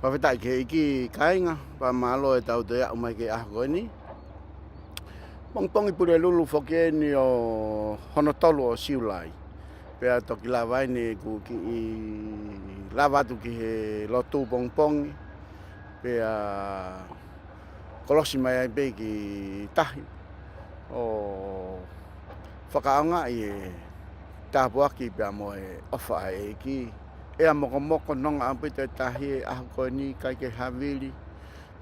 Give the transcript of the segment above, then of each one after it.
Pawhetai ke iki kainga, pa malo e tau te au mai ke aho koe ni. Pongpongi pure lulu whoke ni o honotolu o siulai. Pea toki lawa ni ku ki i lawa atu ki he lotu pongpongi. Pea kolosi mai ai pe ki tahi. O whakaanga i e tāpuaki pea mo e ofa e ki. Ea moko nonga ampi te tahi e aho koe ni kai ke havili.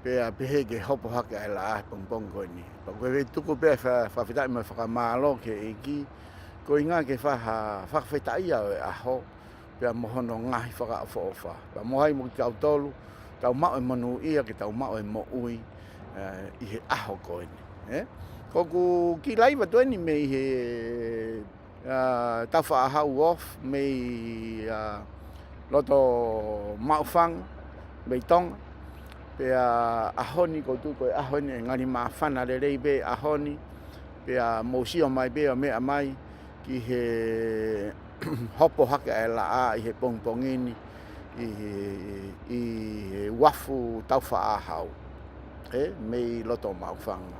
Pea pehe ke hopo hake ai la ahi pongpong koe ni. Pa koe vei tuku pea whawhitai mai whakamalo ke iki. Ko inga ke whakawhitai au e aho. Pea mohono ngahi whakaofa ofa. Pa mohai mo ki tau tolu. Tau mao e manu ia ke tau mao e mo ui. I he aho koe ni. Koku ki laiva tueni me i he tau whaahau off. Me i loto maufang. Me i tonga. Pea ahoni ko tu koe ahoni ngari mawhana le rei be ahoni. Pea mosio mai be o mea mai ki he hopo hake e la a i he pongpongini i he wafu tau whaahau. Mei loto mawhanga.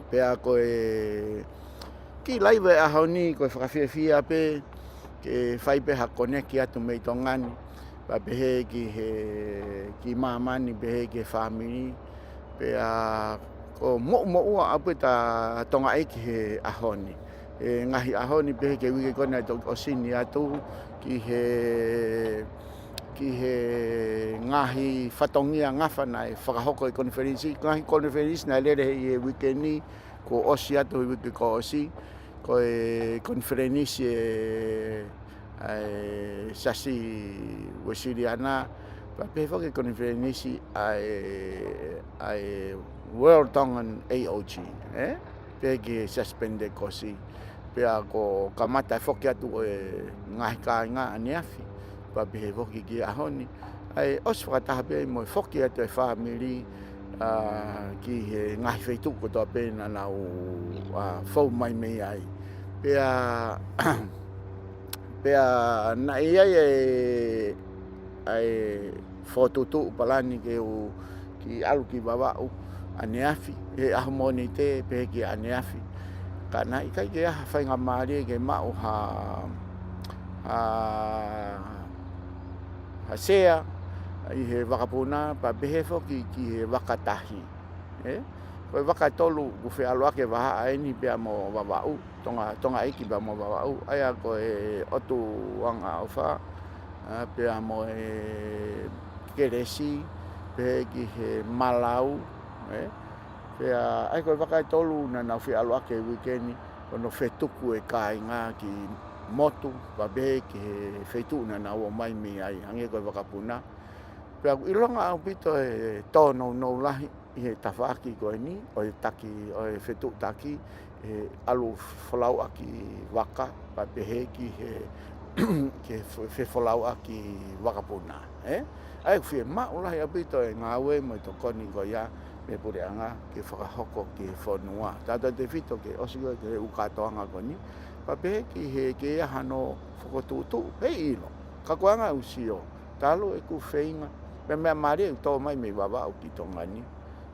Pea koe ki laiwe ahoni koe whakawhiawhia pe ke whaipe ha koneki atu mei tongani. Pa pehe ki mamani, pehe ki family. Pea ko mo'ua apu ta tonga eki he ahoni. Ngahi ahoni pehe ke wike kona o sini atu ki he ngahi whatongia ngawhana e whakahoko i konferensi. Ngahi konferensi na lere i e wike ni ko osi atu i wike ko osi. Ko e konferensi sasi wasiriana pa peho ke konferensi ai World Tongan AOG pe ke suspende kosi pe ko kamata foki atu ngahi kainga aniafi pa peho ki ahoni ai os frata pe mo foki atu family ki ngahi feitu ko to pe na fo mai mai ai pea na ia ai fotutu palani ke u ki alu ki babau aneafi e ahmoni te pe ki aneafi kana ikai ke whainga maari ke mau ha sea i he wakapuna pa behefo ki he wakatahi koe wakatolu ku whealoa ke waha aini pea mo wawau tonga iki ba mo wawau aya koe otu wanga ofa pea mo keresi pe ki he malau pea ai koe wakatolu na nau whealoa ke wikeni kono whetuku e kainga ki motu pa behe ki he whetu na nau o mai mi ai ange koe wakapuna pea ilonga au pito e tono no lahi i he tawhaki koe ni, o e whetu taki, alu whalau aki waka, pa pehe ki he whelau aki wakapuna. Ai whie maulahi apito e ngāwe mo i tokoni ko ia, me pure anga ke whakahoko ki whanua. Tata te whito ke osiko ke ukatoanga ko ni, pa pehe ki he ke ia hano whakotutu, hei ilo, kakoanga usio, talo e ku whainga, pe mea maria u tō mai me wawa o ki tongani.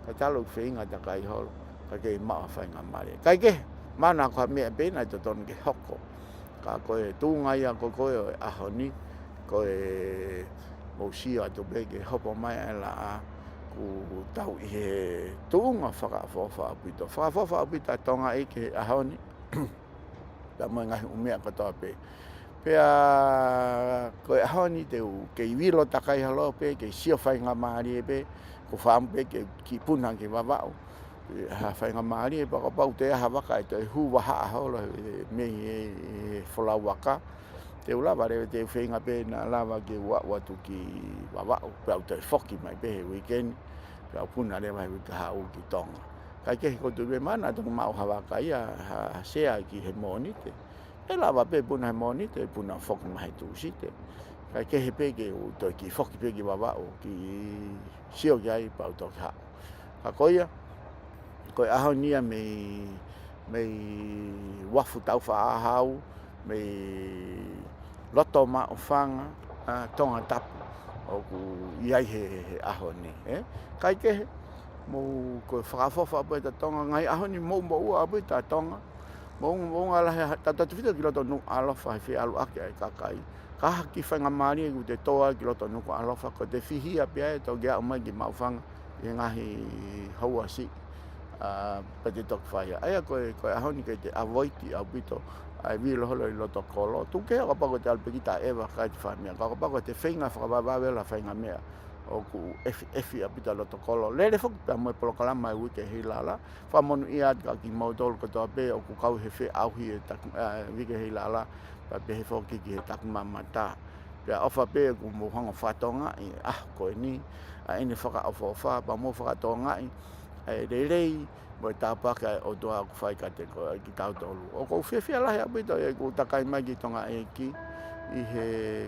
Ka talo whainga ta kai holo, ka kei maa whainga mare. Kai ke, mana koha mea pēnei to tonu ke hoko. Ka koe tūnga ia ko koe o ahoni, koe mōsia atu pe ke hopo mai e la a ku tau i he tūnga whakafofa apito. Whakafofa apito tonga e ke ahoni, ta mo ngahi umea katoa pe. Pea koe ahoni te u kei wilo takai halo pe, kei sio whainga maari e pe, ko whampe ke ki puna ke wawao. Ha whainga maari e baka pau te aha waka e te hu waha aholo me e wholau waka. Te ulawa rewe te whainga pe na lawa ke watu ki wawao. Pau te whoki mai pe he weekend. Pau puna rewa he wika hau ki tonga. Kai ke ko tu me mana tong mau hawaka ia ha sea ki he monite. E lawa pe puna he monite puna whoki mai tu site. Kai ke he peke o toi ki whoki peke wawao ki sio ki ai pau toki hao. Ka koia, koe aho nia mei wafu tau whaahau, mei loto ma o whanga, tonga tapu. o ku iai he aho ni kai ke mo ko whakafofa apu e ta tonga ngai aho ni mo ua apu e ta tonga mo ala ta tawhito ki loto nu alofa he alu ake ai kakai kaha ki whainga maari e ku te toa ki loto nu alofa ko te whihia pia e tau gea o mai ki mauwhanga i ngahi haua si pa te tok whaia aia koe aho ni kei te avoiti au pito ai vi loholo i loto kolo tu ke ka pako te alpekita ewa kai te whamea ka pako te whainga whakawawawela whainga mea o ku efi apita loto kolo lele fok pa mo polokalama e wike hilala fa monu ia ka ki mautol ko to pe o ku kau he fe au hi e tak wike hilala pa pe he fok ki he tak mamata pe ofa pe ku mo hanga fatonga i ko ni ine whaka ofa pa mo whakatonga i lelei mo tapa ka o doa ku fai ka te ko ki tau tolu o ko fefia la ya apita e ku takai mai ki tonga e ki i he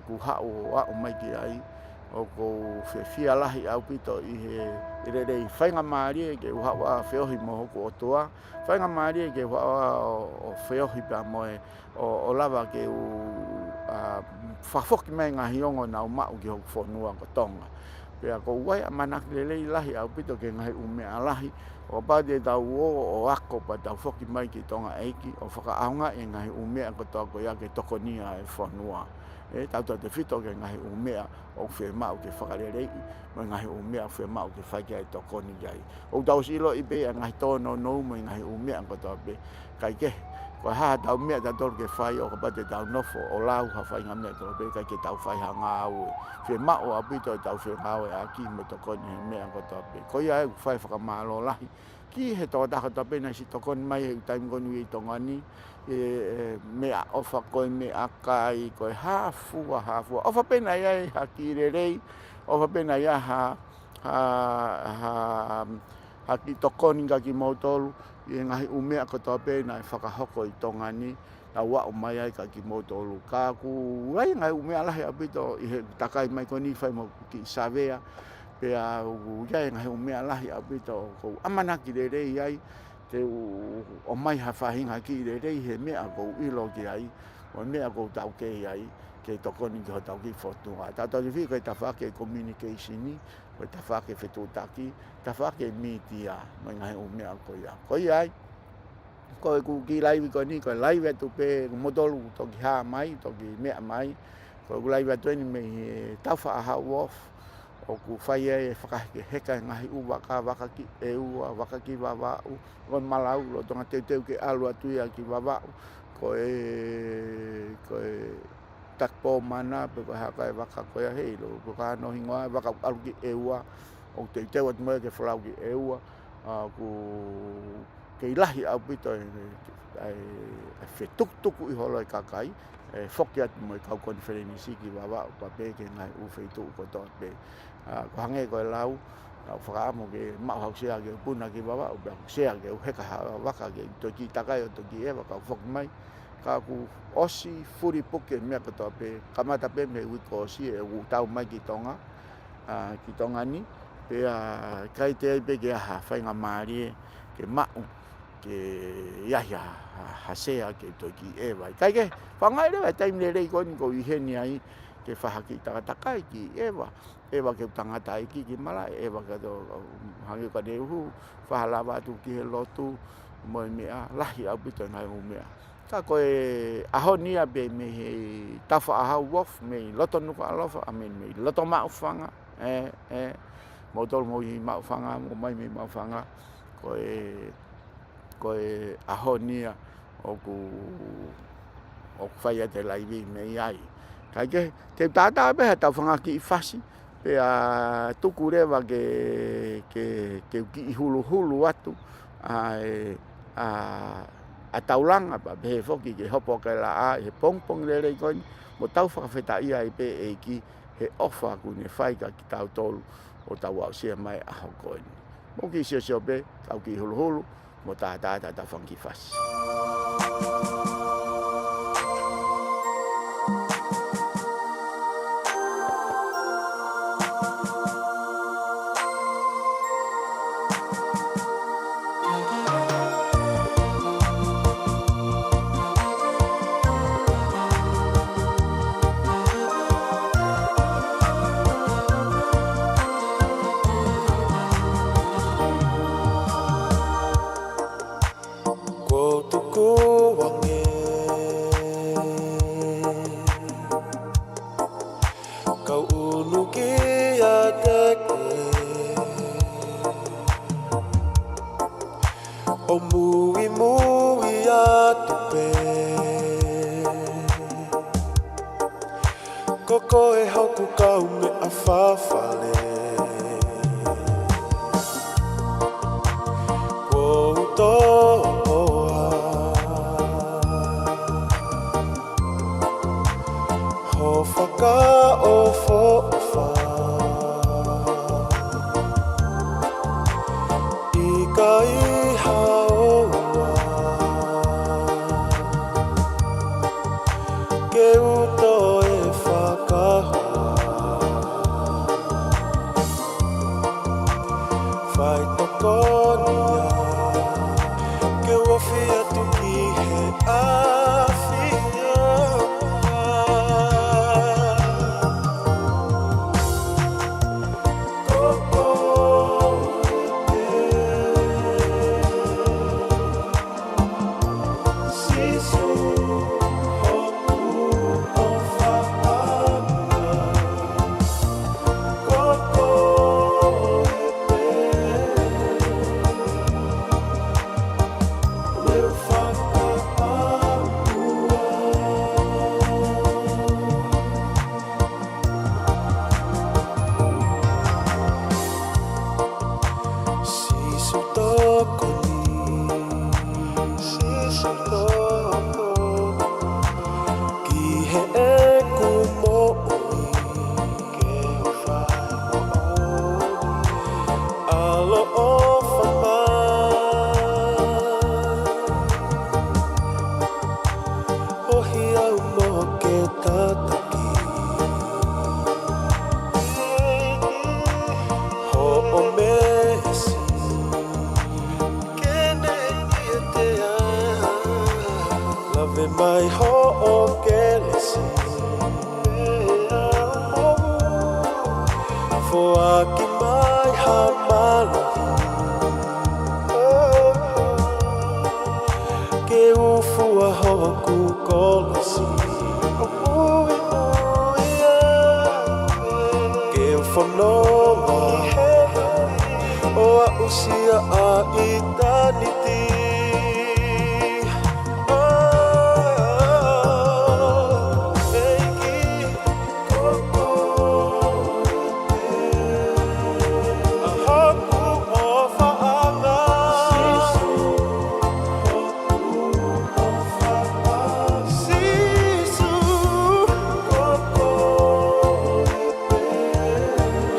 ku hao o mai ki ai o ko fefia lahi au pito i he rei whainga maari e ke uhawa whiohi mo hoku o toa whainga maari e ke uhawa o whiohi pa moe o lava ke u whawhoki mai ngā hiongo na umau ki hoku whonua ko tonga pia ko uai a manaki lelei lahi au pito ke ngahi umea lahi o pāte tau o ako pa tau whoki mai ki tonga eiki o whakaaunga e ngahi umea ko toa ko ia ke tokonia e whonua tau te whito ke ngahi umea o whe mau ke whakarerei mo ngahi umea whe mau ke whaikia e tokoni jai o tau silo i pe a ngahi tono no mo ngahi umea ko toa pe kai ke ko ha tau mea ta tol ke whai o ka pate tau nofo o lau ha whai ngā mea toa pe kai ke tau whai ha ngā au whe mau a pito tau whe ngāwe a ki mo tokoni he mea ko toa pe ko ia e whai whakamalo lahi ki he toa taka toa pe na si tokoni mai he taim konu i tongani mea ofa koe mea kai koe hafua ofa pena ia haki rerei ofa pena ia haki tokoni ka ki mautolu i ngahi umea ko toa pena e whakahoko i tongani na wao mai ai ka ki mautolu ka ku rai ngahi umea lahi apito i he takai mai koni whai mo ki savea pea iai ngahi umea lahi apito ko amanaki rerei ai te o mai ha whahinga ki rei he mea ko ilo ki ai o mea ko tau ke ai ke tokoni ki ho tau ki whotunga tau riwi koe ta whake communication ni koe ta whake whetutaki ta whake media mai ngahi o mea ko ia ko ai koe ku ki laiwi ko ni koe laiwi atu pe modolu toki ha mai toki mea mai koe ku laiwi atu ni me tau wha aha wof o ku whai e whakahike heka ngahi waka ki e ua waka ki wawau o malau lo tonga teu ke alu atu ia ki wawau koe takpo mana pe koe haka e waka koe hei lo ko ka no hingoa waka alu ki e ua o teu atu moe ke whalau ki e ua ku ke ilahi au pito e whetuktuku i holo e kakai e whoki atu moe kau koni wherenisi ki wawau pa pe ke ngai uwheitu ko toa pe ko hange koe lau whakaamo ke mau hau sea ke puna ki wawau pe sea ke heka waka ke toki takai o toki ewa ka whoki mai ka ku osi furi puke mea katoa pe kamata pe me wiko osi e u tau mai ki tonga ni pe kai te ai pe ke aha whainga maari ke mau ke iahi hasea ke toki ewa kai ke whangai rewa taim le rei koni ko iheni ai ke whahaki takatakai ki ewa ke tangata iki ki mala ewa ka to hangi ka de hu whahalawa tu ki he lotu mo mea lahi au pito ngai o mea ka koe aho nia be me he tafa ahau wof me loto nuka alofa me loto mau whanga mo tolu mo i mau whanga mo mai me mau whanga koe aho nia o ku whaia te laiwi me ai kai ke te tata be tau whanga ki i whasi pe tuku rewa ke ki i hulu atu a taulanga pa he foki ke hopo ke la he pongpong lere koni mo tau whakawheta ia i pe e ki he ofa ku ne whai ka ki tau tolu o tau au sia mai aho koni mo ki sio pe tau ki hulu mo tata whangi whasi O mui mui atu pe Koko e hoku kau me a whawhale Kou toa Ho whaka o who'wha I ka iha oa Ke uto e whakahoa Whai tokonia Ke wafi atu ki he awhia Koko Sisu hoku o whaanga Koko Leu whakaapua Sisu toko ni Sisu toko Ki he e kumo'oni Ke whai mo'oni Alo o whamai Ohi au mo ke tataki Ho o mesi Kene ia te aha Lave mai ho o kelesi Foaki mai ha malahi Ke ufua hoku kolasi Ke uwhanonga O a usia a eternity Eiki koko A hoku o whaanga Sisu koko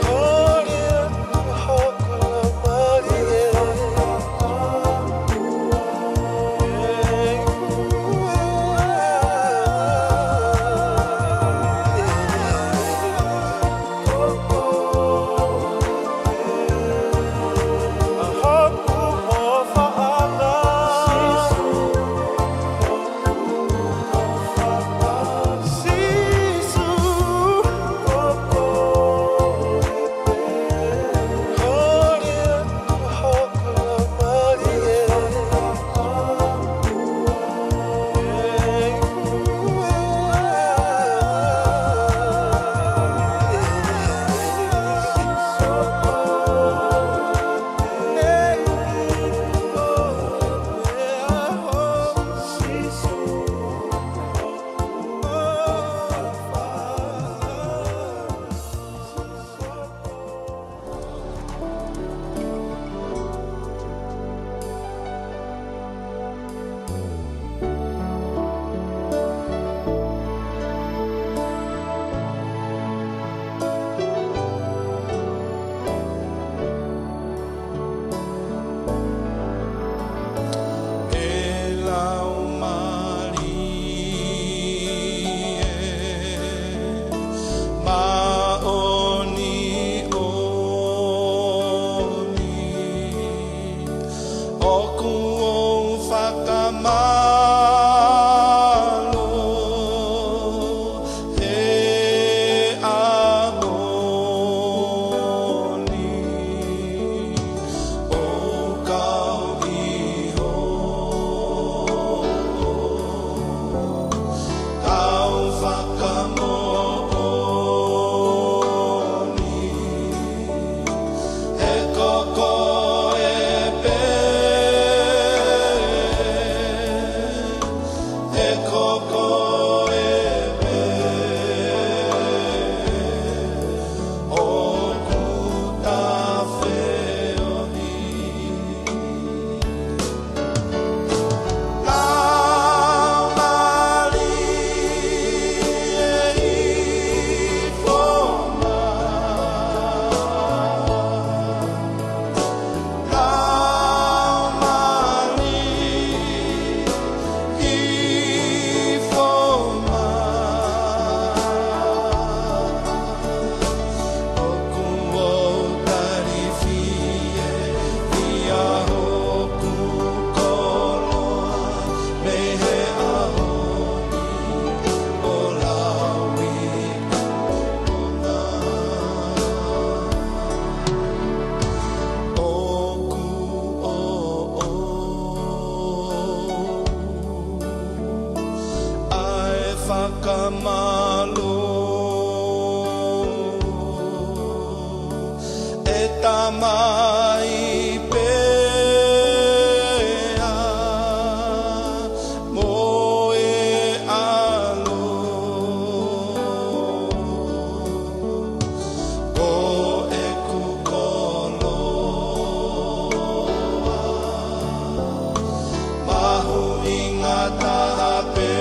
Horia hoku marie whakamalo e tamai pea mo e alo o e kukoloa mahu inga tahape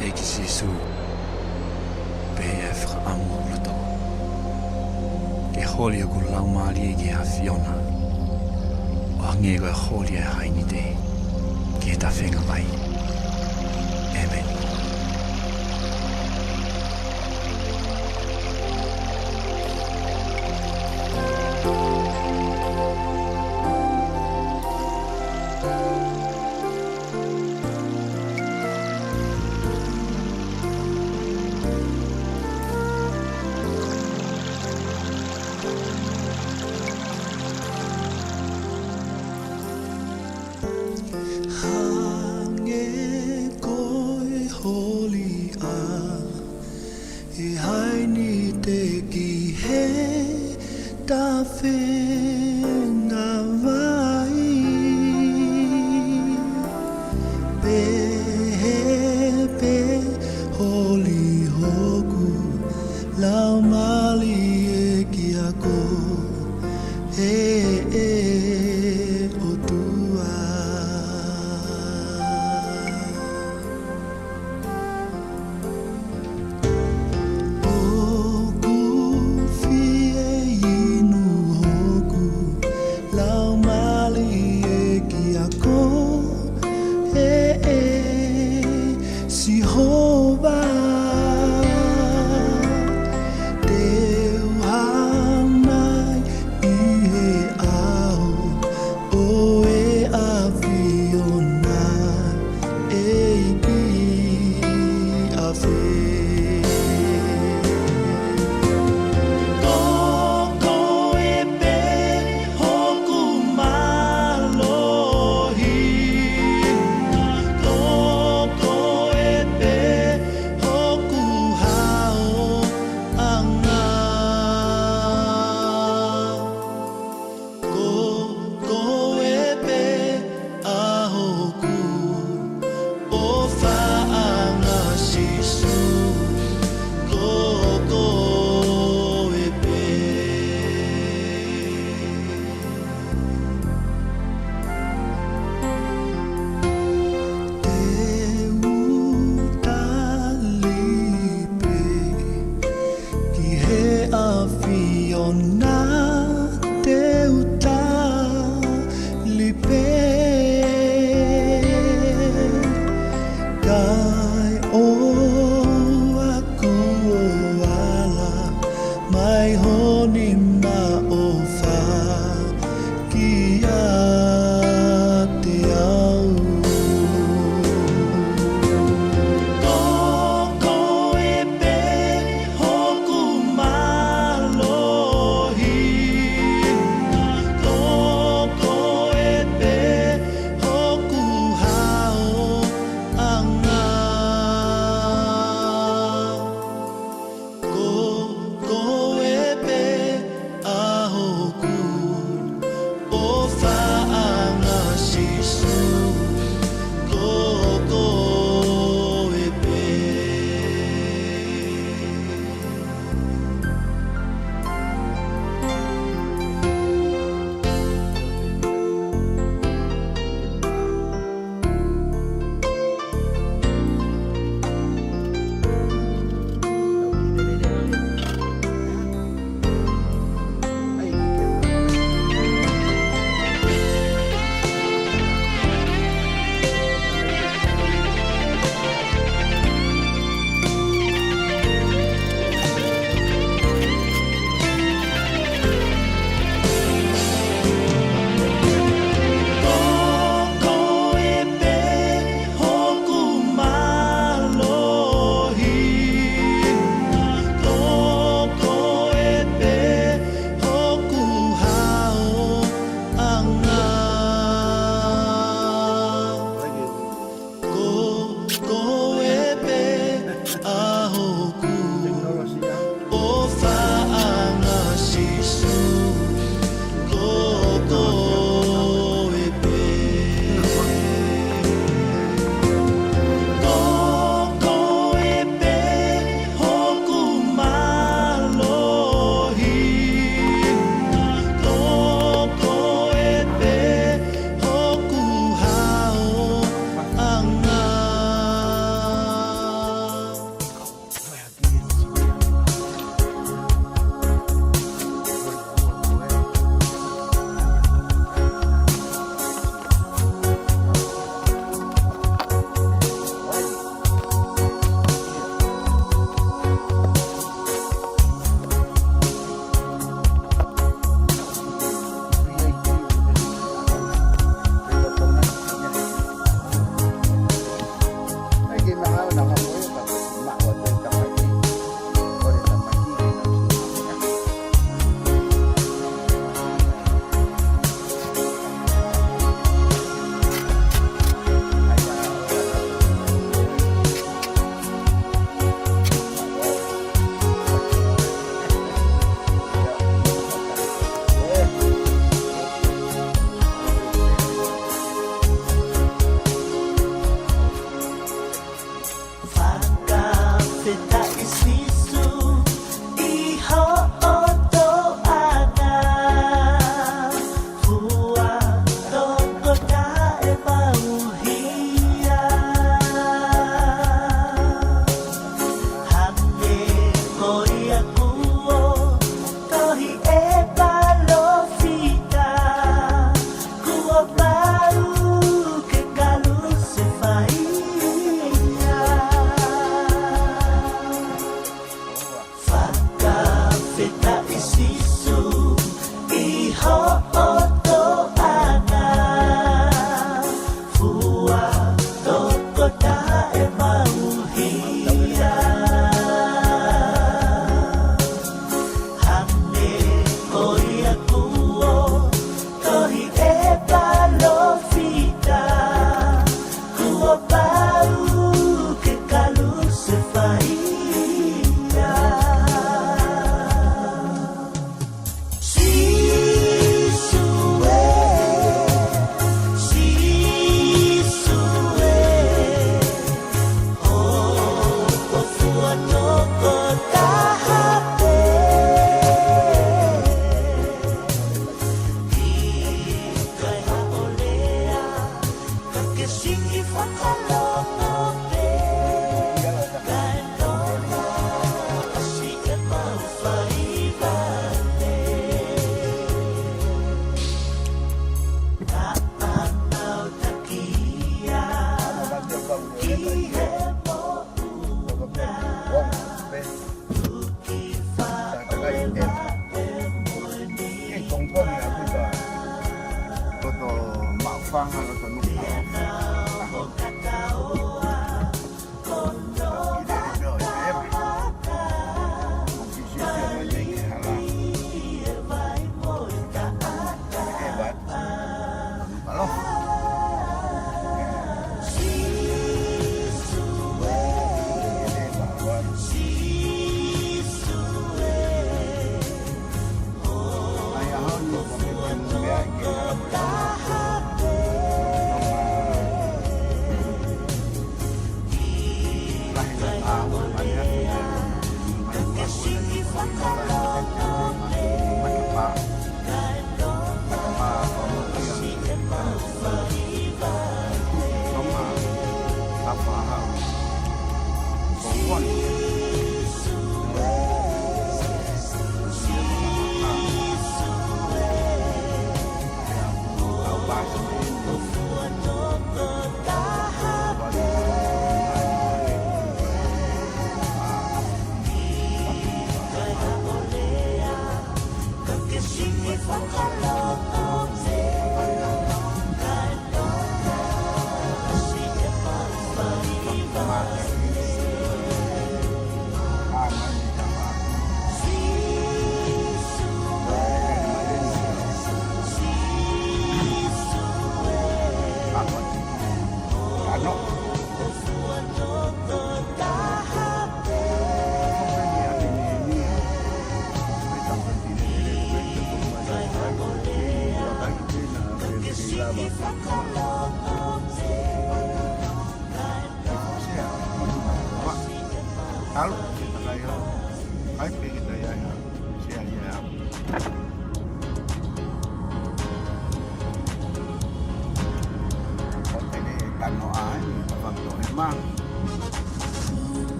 e ki Jesu pe e whakaamurato. Ke holi o ku laumali e ke hawhiona. O ange koe holi e haini te. Ke ta whenga mai. Amen.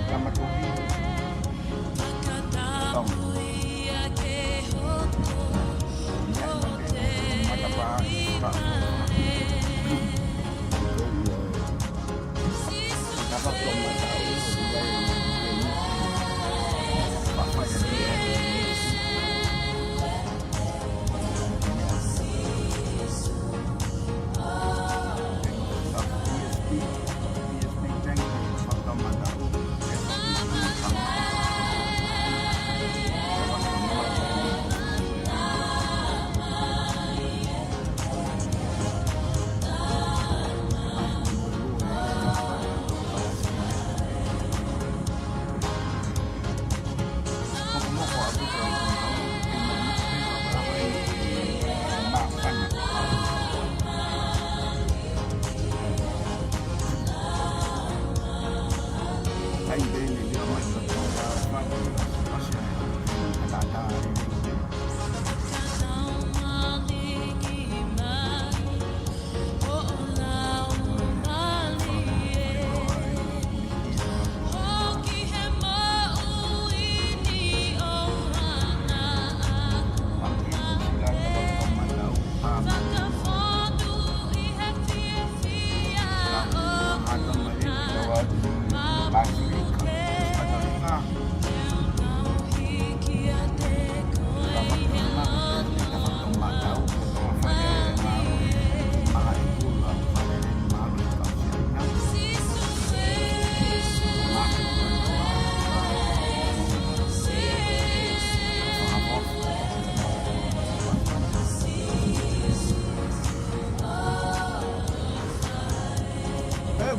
Sama tuwi. Tong. Mata pa. Dapat belum tahu. Apa yang dia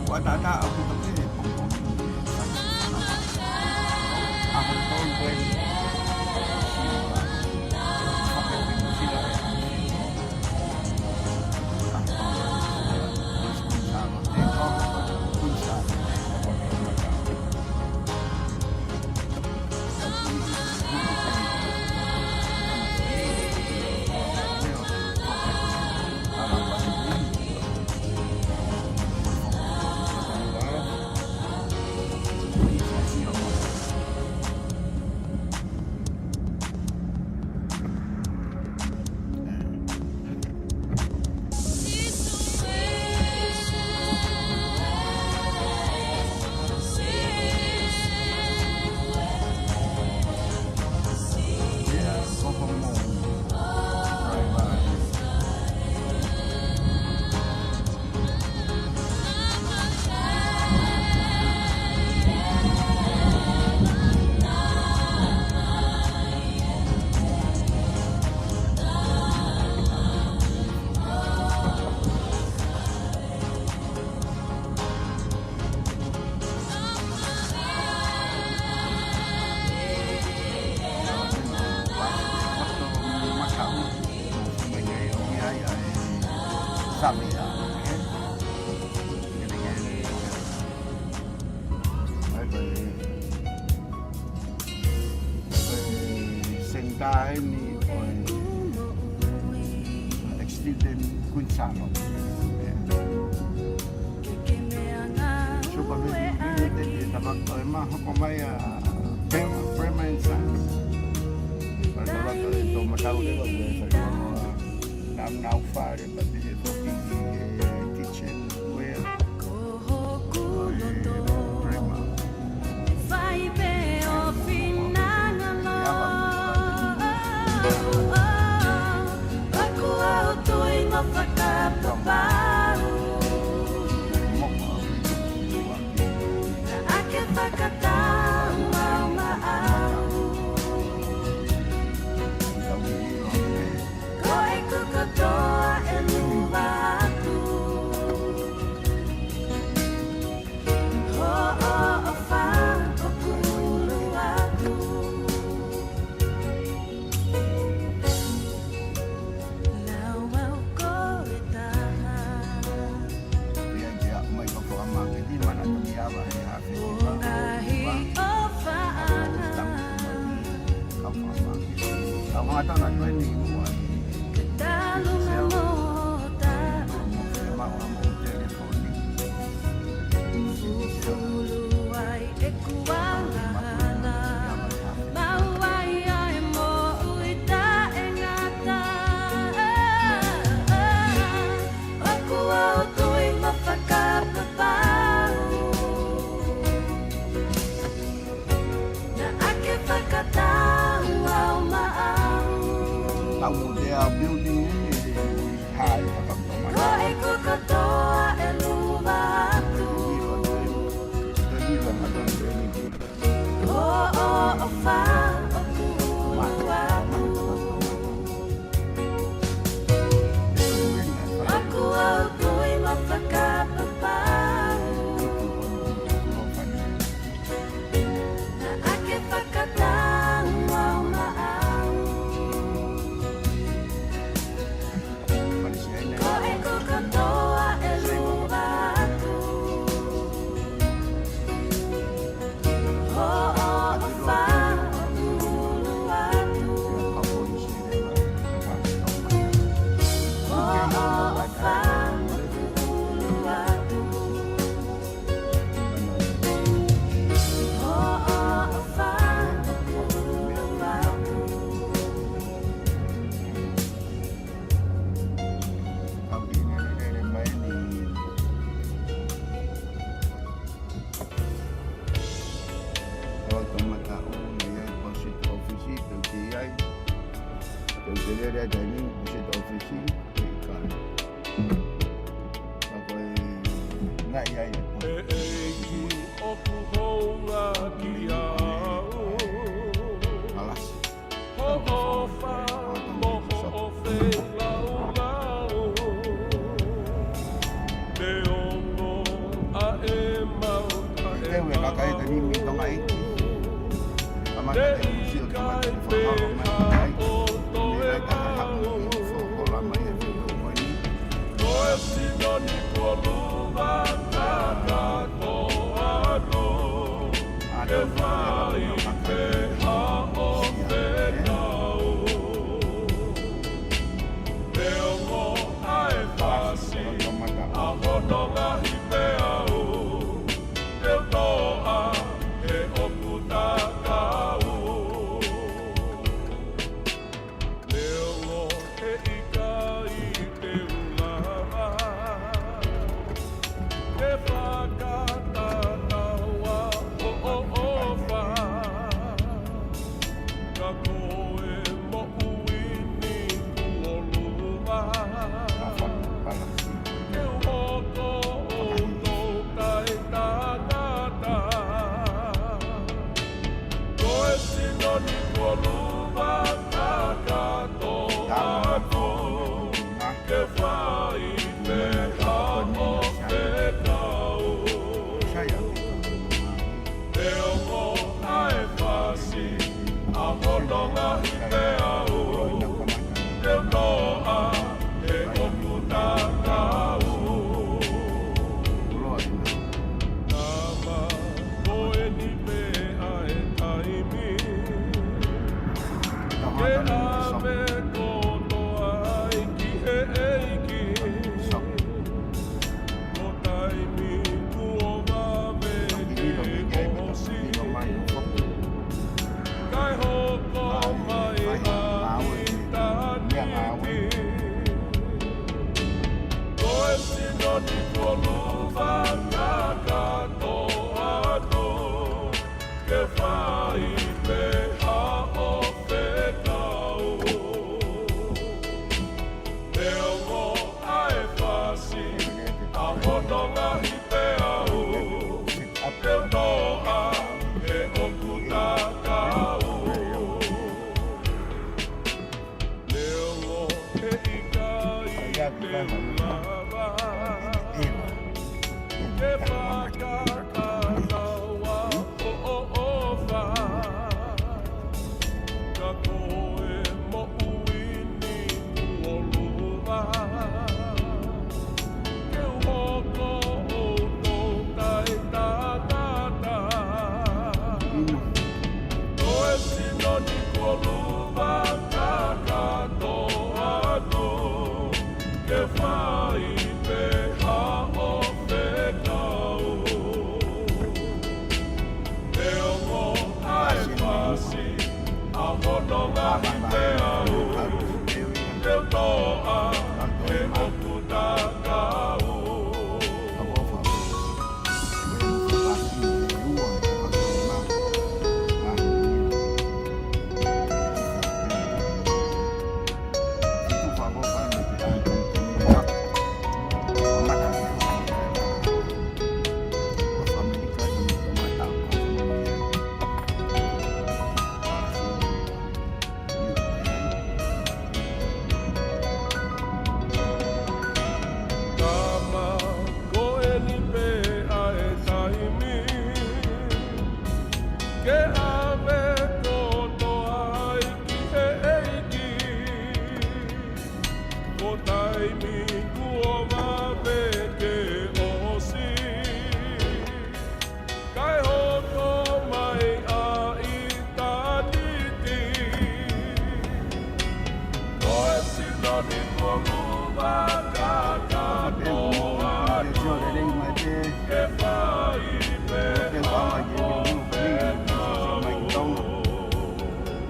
buat ada aku tapi aku tahu gue Samia, sentai ni extended Gonzalo. So pag hindi dapat ma hakomaya permanent signs. Para dapat ito matawag din sa nam now fare pati ito kitchen where mga taon na 21. Amudea building hai kakaptoma. Ko e kukatoa e luva atu. O fa o kulu atu. Aku au kui mapakapapau. Na ake whakatau au maau. Ko e kukatoa e luva atu. O fa o kulu atu. O fa o kulu atu. O fa o kulu atu. If I got that, oh, oh, oh,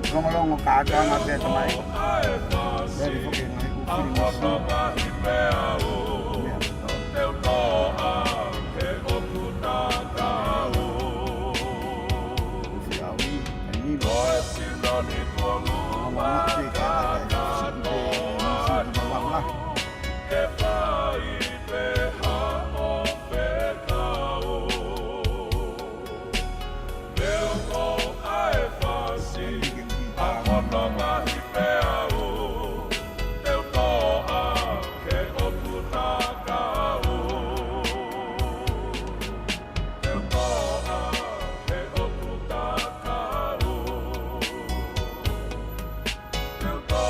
Ngomong kakak ngabe tamai. Dari foke ngai ku Teu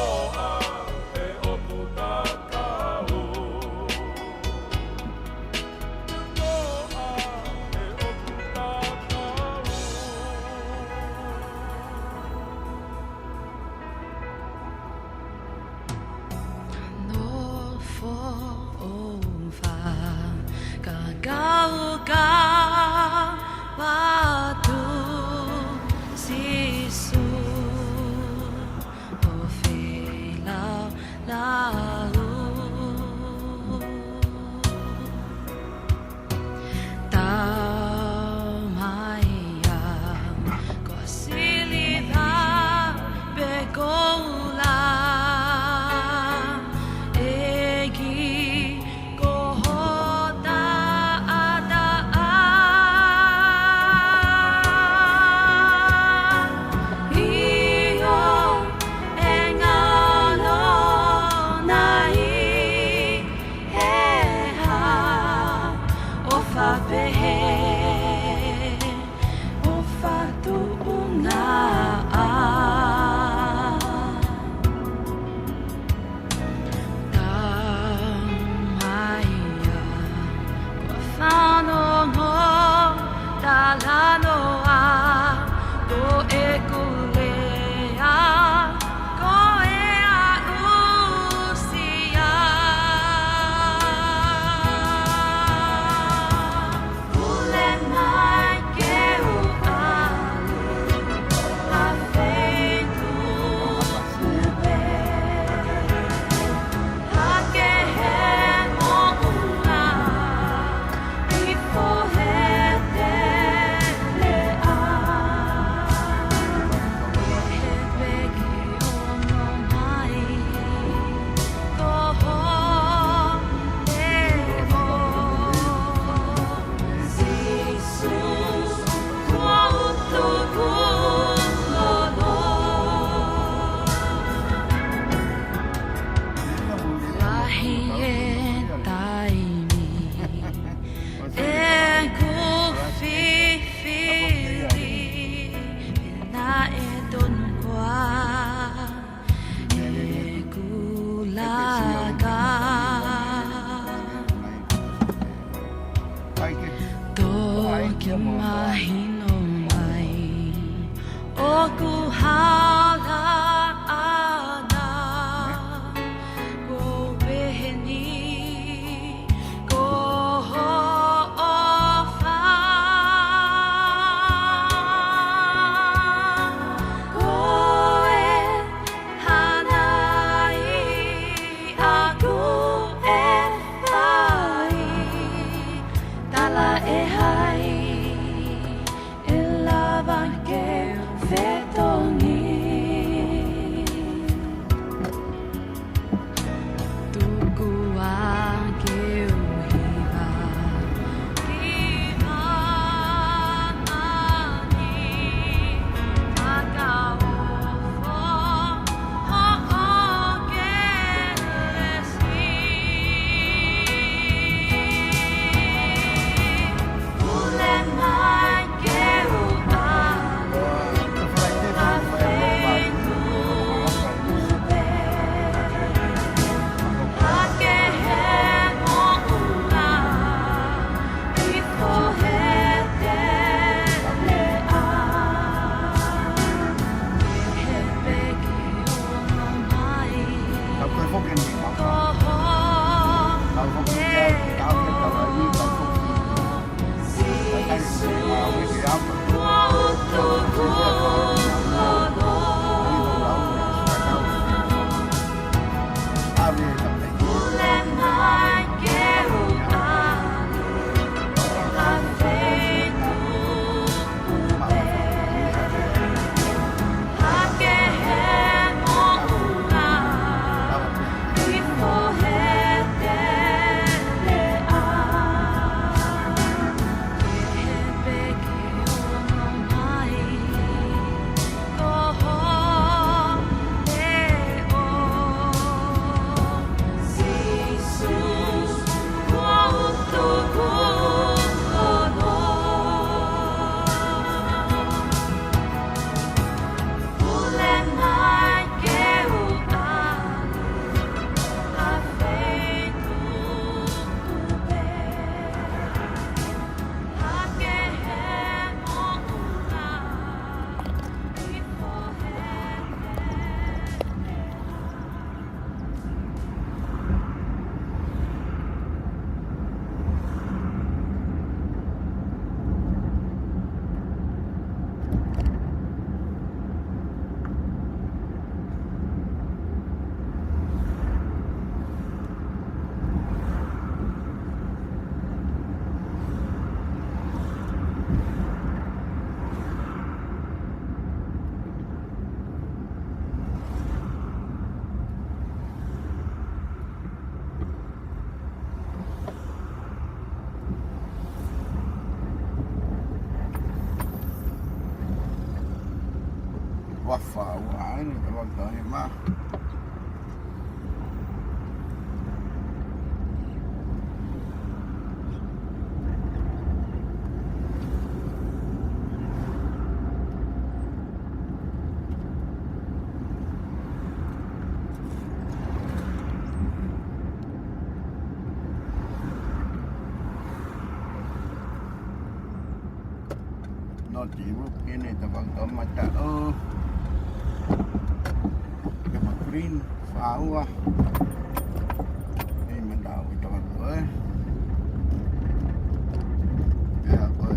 wafa wa ni te waka he ma. Nó chỉ bước cái này ta vẫn có mặt ta cái mặt green pháo quá đây mình đào cái trò nữa ya coi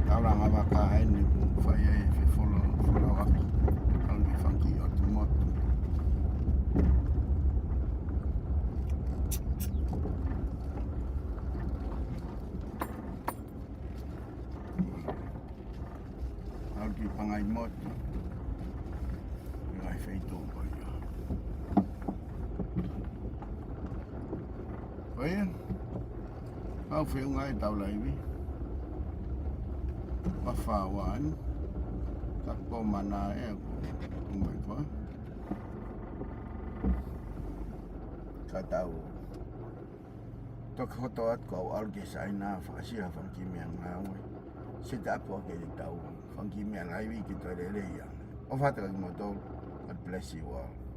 tao làm apa cái này cũng phải follow up kalau di funky automotive di pangai mod ngai feito ko yo oye au fe ngai tau lai vi pa fa wan tak po mana ko mai ko ka tau to ko at ko alge sai na fa sia fa ki mi ngau sedap ko ke tau Funky man, I week it already. Of what I motor, God bless you all.